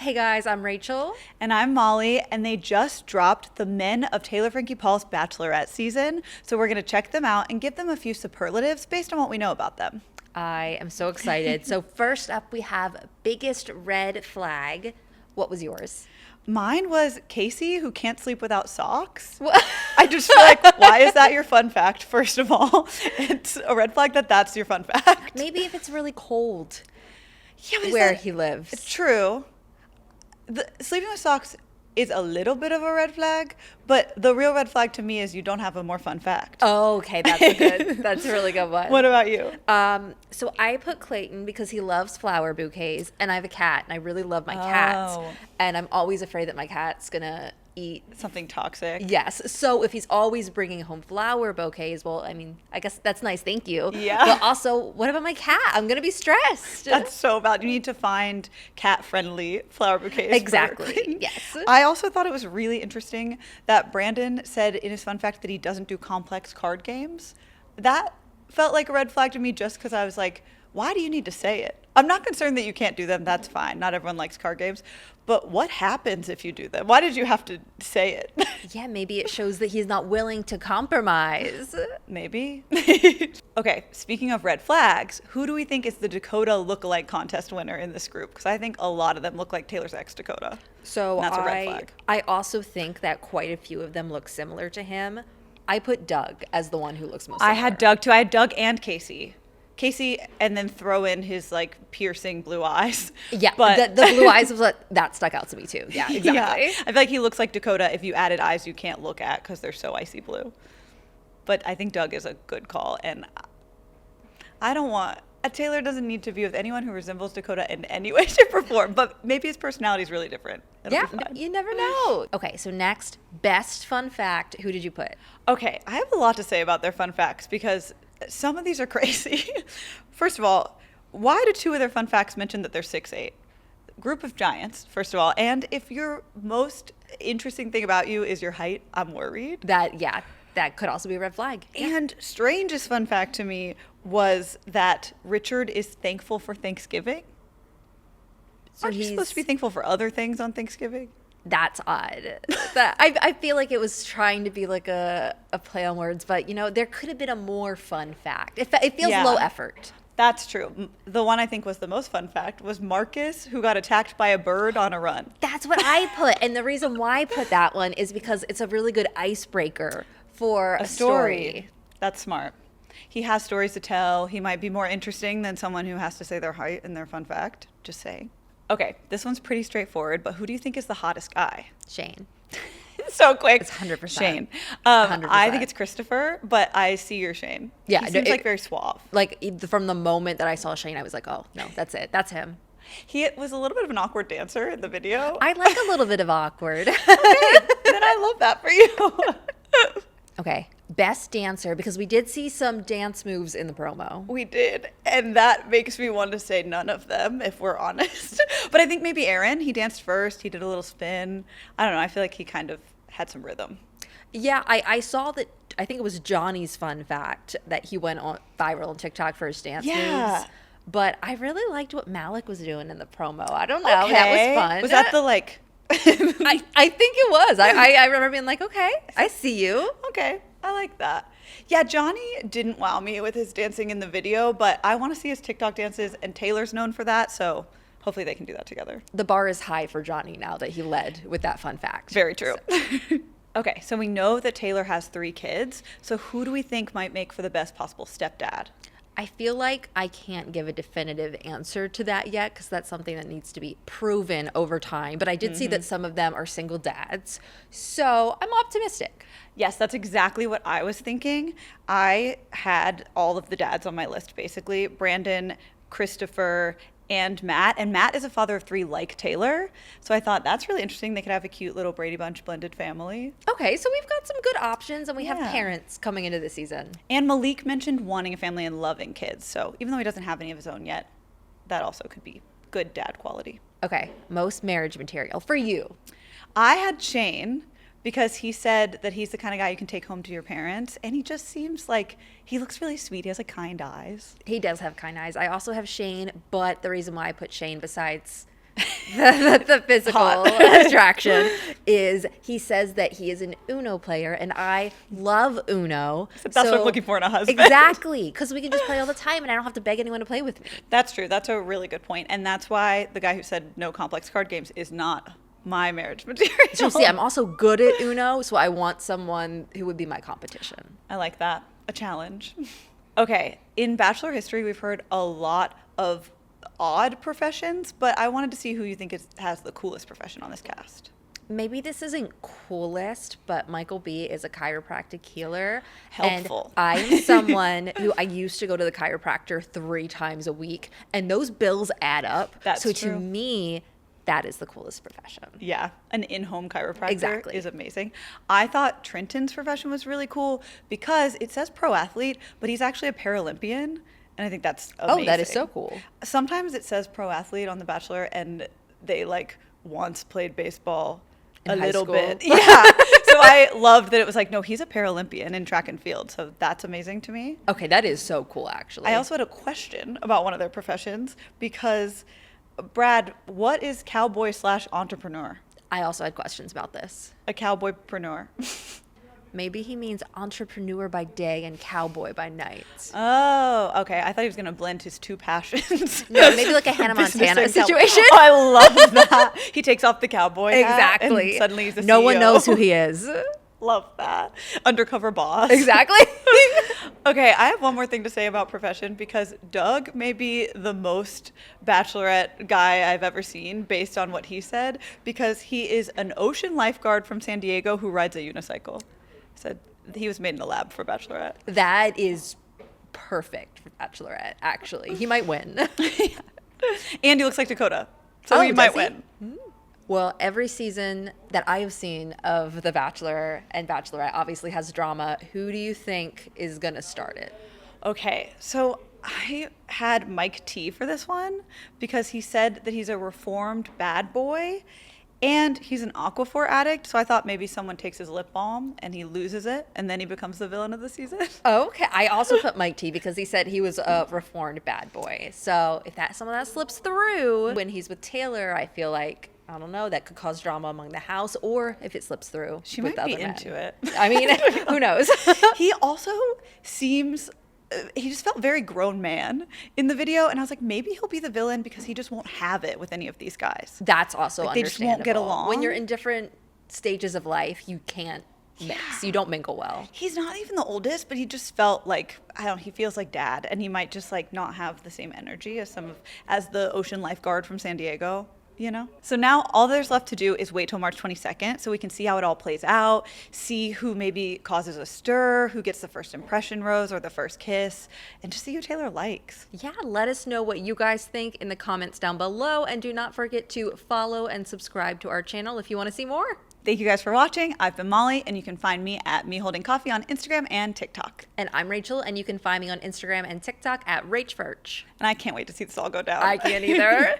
Hey guys, I'm Rachel. And I'm Molly, and they just dropped the men of Taylor Frankie Paul's Bachelorette season. So we're going to check them out and give them a few superlatives based on what we know about them. I am so excited. So first up, we have biggest red flag. What was yours? Mine was Casey, who can't sleep without socks. I just feel like, why is that your fun fact, first of all? It's a red flag that's your fun fact. Maybe if it's really cold Yeah, where he lives. It's true. Sleeping with socks is a little bit of a red flag, but the real red flag to me is you don't have a more fun fact. Oh, okay, that's a really good one. What about you? So I put Clayton because he loves flower bouquets, and I have a cat, and I really love my cats, and I'm always afraid that my cat's gonna eat something toxic. Yes. So if he's always bringing home flower bouquets, well, I mean, I guess that's nice. Thank you. Yeah. But also, what about my cat? I'm going to be stressed. That's so bad. You need to find cat-friendly flower bouquets. Exactly. Yes. I also thought it was really interesting that Brandon said in his fun fact that he doesn't do complex card games. That felt like a red flag to me just because I was like, why do you need to say it? I'm not concerned that you can't do them. That's fine. Not everyone likes card games. But what happens if you do them? Why did you have to say it? Yeah, maybe it shows that he's not willing to compromise. Maybe. Okay, speaking of red flags, who do we think is the Dakota lookalike contest winner in this group? Because I think a lot of them look like Taylor's ex Dakota. So that's a red flag. I also think that quite a few of them look similar to him. I put Doug as the one who looks most similar. I had Doug too. I had Doug and Casey, and then throw in his like piercing blue eyes. Yeah, but the blue eyes was that stuck out to me too. Yeah, exactly. Yeah. I feel like he looks like Dakota if you added eyes you can't look at because they're so icy blue. But I think Doug is a good call, and I don't want. Taylor doesn't need to be with anyone who resembles Dakota in any way, shape, or form. But maybe his personality is really different. Yeah, you never know. Okay, so next, best fun fact. Who did you put? Okay, I have a lot to say about their fun facts because some of these are crazy. First of all, why do two of their fun facts mention that they're 6'8"? Group of giants, first of all. And if your most interesting thing about you is your height, I'm worried. That could also be a red flag. And strangest fun fact to me was that Richard is thankful for Thanksgiving. So Aren't you supposed to be thankful for other things on Thanksgiving? That's odd. I feel like it was trying to be like a play on words, but there could have been a more fun fact. It feels low effort. That's true. The one I think was the most fun fact was Marcus, who got attacked by a bird on a run. That's what I put. And the reason why I put that one is because it's a really good icebreaker for a story. That's smart. He has stories to tell. He might be more interesting than someone who has to say their height and their fun fact. Just saying. Okay, this one's pretty straightforward, but who do you think is the hottest guy? Shane. So quick. It's 100%. Shane. 100%. I think it's Christopher, but I see your Shane. Yeah. He seems like very suave. Like from the moment that I saw Shane, I was like, oh, no, that's it. That's him. He was a little bit of an awkward dancer in the video. I like a little bit of awkward. Okay, then I love that for you. Okay, best dancer, because we did see some dance moves in the promo. We did, and that makes me want to say none of them, if we're honest. But I think maybe Aaron, he danced first, he did a little spin. I don't know, I feel like he kind of had some rhythm. Yeah, I saw that, I think it was Johnny's fun fact that he went on viral on TikTok for his dance moves. But I really liked what Malik was doing in the promo. I don't know, that was fun. Was that the like... I think it was. I remember being like, okay, I see you. Okay, I like that. Yeah, Johnny didn't wow me with his dancing in the video, but I want to see his TikTok dances, and Taylor's known for that, so hopefully they can do that together. The bar is high for Johnny now that he led with that fun fact. Very true. So. Okay, so we know that Taylor has 3 kids, so who do we think might make for the best possible stepdad? I feel like I can't give a definitive answer to that yet because that's something that needs to be proven over time. But I did see that some of them are single dads. So I'm optimistic. Yes, that's exactly what I was thinking. I had all of the dads on my list, basically. Brandon, Christopher, and Matt is a father of 3 like Taylor. So I thought that's really interesting. They could have a cute little Brady Bunch blended family. Okay, so we've got some good options, and we have parents coming into the season. And Malik mentioned wanting a family and loving kids. So even though he doesn't have any of his own yet, that also could be good dad quality. Okay, most marriage material for you. I had Shane because he said that he's the kind of guy you can take home to your parents, and he just seems like he looks really sweet. He has like kind eyes. He does have kind eyes. I also have Shane, but the reason why I put Shane besides the physical Hot. attraction is he says that he is an Uno player, and I love Uno. That's what I'm looking for in a husband. Exactly, because we can just play all the time, and I don't have to beg anyone to play with me. That's true. That's a really good point. And that's why the guy who said no complex card games is not my marriage material. So see, I'm also good at Uno, so I want someone who would be my competition. I like that. A challenge. Okay, in Bachelor history, we've heard a lot of odd professions, but I wanted to see who you think has the coolest profession on this cast. Maybe this isn't coolest, but Michael B is a chiropractic healer. Helpful. And I'm someone who I used to go to the chiropractor 3 times a week, and those bills add up. That's so true. To me, that is the coolest profession. Yeah, an in-home chiropractor Exactly. is amazing. I thought Trenton's profession was really cool because it says pro athlete, but he's actually a Paralympian, and I think that's amazing. Oh, that is so cool. Sometimes it says pro athlete on The Bachelor, and they like once played baseball In a high little school. bit. Yeah. So I loved that it was like, no, he's a Paralympian in track and field. So that's amazing to me. Okay, that is so cool, actually. I also had a question about one of their professions because, Brad, what is cowboy/entrepreneur? I also had questions about this. A cowboypreneur. Maybe he means entrepreneur by day and cowboy by night. Oh, okay. I thought he was going to blend his 2 passions. No, maybe like a Hannah Business Montana and cow- situation. Oh, I love that. He takes off the cowboy hat Exactly. and suddenly he's the No one CEO. knows who he is. Love that. Undercover boss. Exactly. Okay, I have one more thing to say about profession because Doug may be the most Bachelorette guy I've ever seen based on what he said because he is an ocean lifeguard from San Diego who rides a unicycle. Said he was made in the lab for Bachelorette. That is perfect for Bachelorette, actually. He might win. And he looks like Dakota, so Oh, he might does he? win. Well, every season that I have seen of The Bachelor and Bachelorette obviously has drama. Who do you think is going to start it? Okay, so I had Mike T for this one because he said that he's a reformed bad boy and he's an Aquaphor addict. So I thought maybe someone takes his lip balm and he loses it and then he becomes the villain of the season. Okay, I also put Mike T because he said he was a reformed bad boy. So if some of that slips through when he's with Taylor, I feel like, I don't know, that could cause drama among the house, or if it slips through She with might be other men. into it. I mean, who knows? He also seems, he just felt very grown man in the video. And I was like, maybe he'll be the villain because he just won't have it with any of these guys. That's also Like, they just won't understandable. get along. When you're in different stages of life, you can't mix. You don't mingle well. He's not even the oldest, but he just felt like, I don't know, he feels like dad. And he might just like not have the same energy as the ocean lifeguard from San Diego. You know? So now all there's left to do is wait till March 22nd so we can see how it all plays out, see who maybe causes a stir, who gets the first impression rose or the first kiss, and just see who Taylor likes. Yeah, let us know what you guys think in the comments down below. And do not forget to follow and subscribe to our channel if you want to see more. Thank you guys for watching. I've been Molly, and you can find me at meholdingcoffee on Instagram and TikTok. And I'm Rachel, and you can find me on Instagram and TikTok at RachFurch. And I can't wait to see this all go down. I can't either.